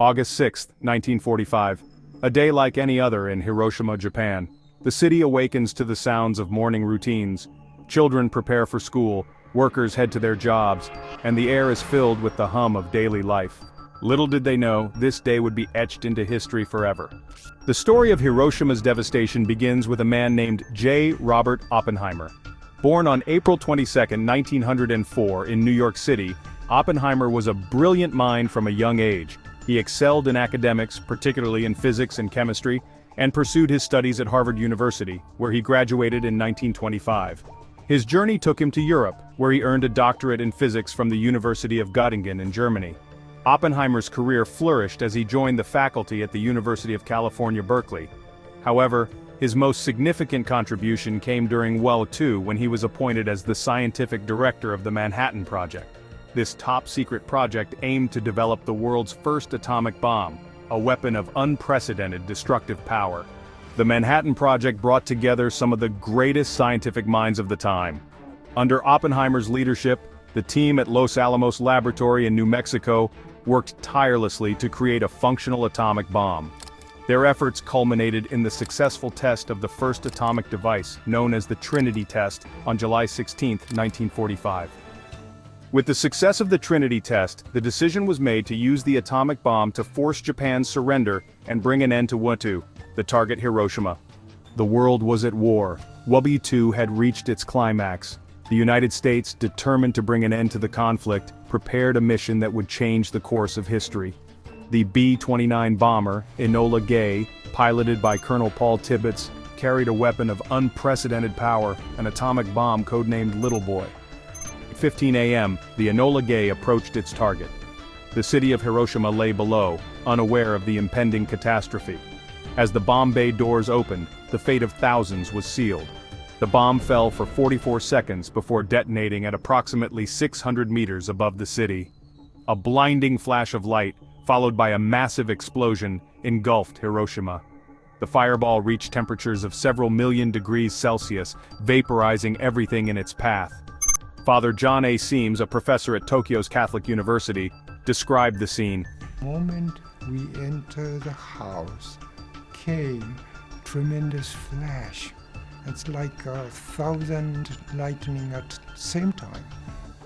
August 6, 1945. A day like any other in Hiroshima, Japan. The city awakens to the sounds of morning routines. Children prepare for school, workers head to their jobs, and the air is filled with the hum of daily life. Little did they know, this day would be etched into history forever. The story of Hiroshima's devastation begins with a man named J. Robert Oppenheimer. Born on April 22, 1904 in New York City, Oppenheimer was a brilliant mind from a young age. He excelled in academics, particularly in physics and chemistry, and pursued his studies at Harvard University, where he graduated in 1925. His journey took him to Europe, where he earned a doctorate in physics from the University of Göttingen in Germany. Oppenheimer's career flourished as he joined the faculty at the University of California, Berkeley. However, his most significant contribution came during WWII when he was appointed as the scientific director of the Manhattan Project. This top-secret project aimed to develop the world's first atomic bomb, a weapon of unprecedented destructive power. The Manhattan Project brought together some of the greatest scientific minds of the time. Under Oppenheimer's leadership, the team at Los Alamos Laboratory in New Mexico worked tirelessly to create a functional atomic bomb. Their efforts culminated in the successful test of the first atomic device, known as the Trinity test, on July 16, 1945. With the success of the Trinity test, the decision was made to use the atomic bomb to force Japan's surrender and bring an end to WWII, the target Hiroshima. The world was at war. WWII had reached its climax. The United States, determined to bring an end to the conflict, prepared a mission that would change the course of history. The B-29 bomber, Enola Gay, piloted by Colonel Paul Tibbets, carried a weapon of unprecedented power, an atomic bomb codenamed Little Boy. At 15 a.m., the Enola Gay approached its target. The city of Hiroshima lay below, unaware of the impending catastrophe. As the bomb bay doors opened, the fate of thousands was sealed. The bomb fell for 44 seconds before detonating at approximately 600 meters above the city. A blinding flash of light, followed by a massive explosion, engulfed Hiroshima. The fireball reached temperatures of several million degrees Celsius, vaporizing everything in its path. Father John A. Seames, a professor at Tokyo's Catholic University, described the scene. The moment we enter the house, came tremendous flash. It's like 1,000 lightning at the same time.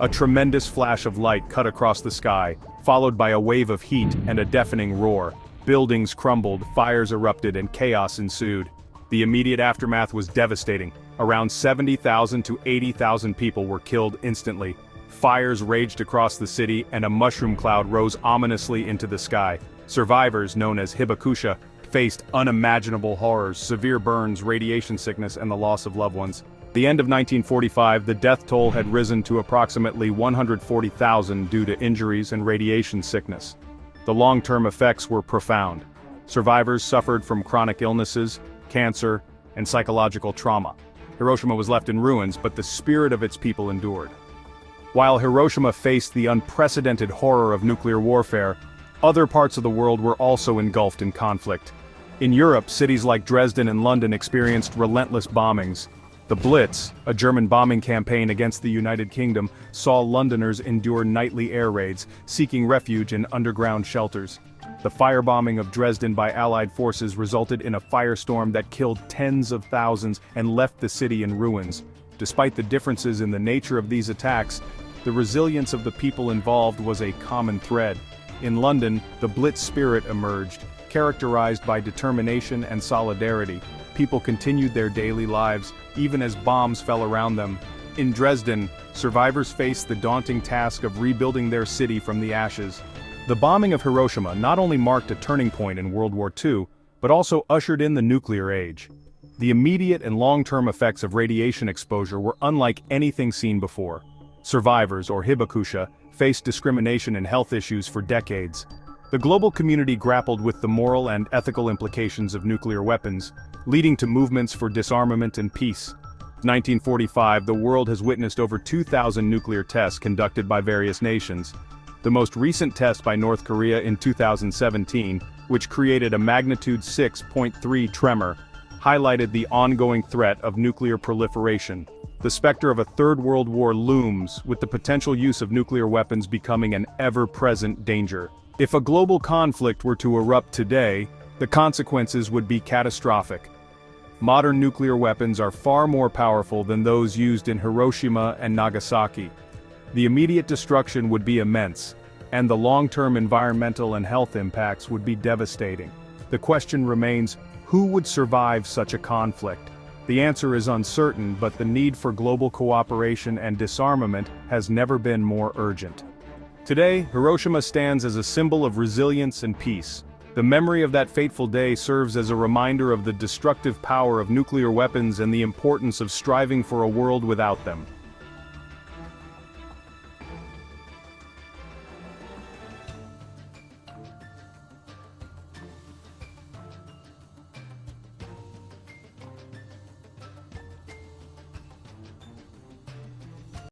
A tremendous flash of light cut across the sky, followed by a wave of heat and a deafening roar. Buildings crumbled, fires erupted, and chaos ensued. The immediate aftermath was devastating. Around 70,000 to 80,000 people were killed instantly. Fires raged across the city, and a mushroom cloud rose ominously into the sky. Survivors, known as hibakusha, faced unimaginable horrors, severe burns, radiation sickness, and the loss of loved ones. At the end of 1945, the death toll had risen to approximately 140,000 due to injuries and radiation sickness. The long-term effects were profound. Survivors suffered from chronic illnesses, cancer, and psychological trauma. Hiroshima was left in ruins, but the spirit of its people endured. While Hiroshima faced the unprecedented horror of nuclear warfare, other parts of the world were also engulfed in conflict. In Europe, cities like Dresden and London experienced relentless bombings. The Blitz, a German bombing campaign against the United Kingdom, saw Londoners endure nightly air raids, seeking refuge in underground shelters. The firebombing of Dresden by Allied forces resulted in a firestorm that killed tens of thousands and left the city in ruins. Despite the differences in the nature of these attacks, the resilience of the people involved was a common thread. In London, the Blitz spirit emerged, characterized by determination and solidarity. People continued their daily lives, even as bombs fell around them. In Dresden, survivors faced the daunting task of rebuilding their city from the ashes. The bombing of Hiroshima not only marked a turning point in World War II, but also ushered in the nuclear age. The immediate and long-term effects of radiation exposure were unlike anything seen before. Survivors, or hibakusha, faced discrimination and health issues for decades. The global community grappled with the moral and ethical implications of nuclear weapons, leading to movements for disarmament and peace. In 1945, the world has witnessed over 2,000 nuclear tests conducted by various nations. The most recent test by North Korea in 2017, which created a magnitude 6.3 tremor, highlighted the ongoing threat of nuclear proliferation. The specter of a third world war looms, with the potential use of nuclear weapons becoming an ever-present danger. If a global conflict were to erupt today, the consequences would be catastrophic. Modern nuclear weapons are far more powerful than those used in Hiroshima and Nagasaki. The immediate destruction would be immense, and the long-term environmental and health impacts would be devastating. The question remains, who would survive such a conflict? The answer is uncertain, but the need for global cooperation and disarmament has never been more urgent. Today, Hiroshima stands as a symbol of resilience and peace. The memory of that fateful day serves as a reminder of the destructive power of nuclear weapons and the importance of striving for a world without them.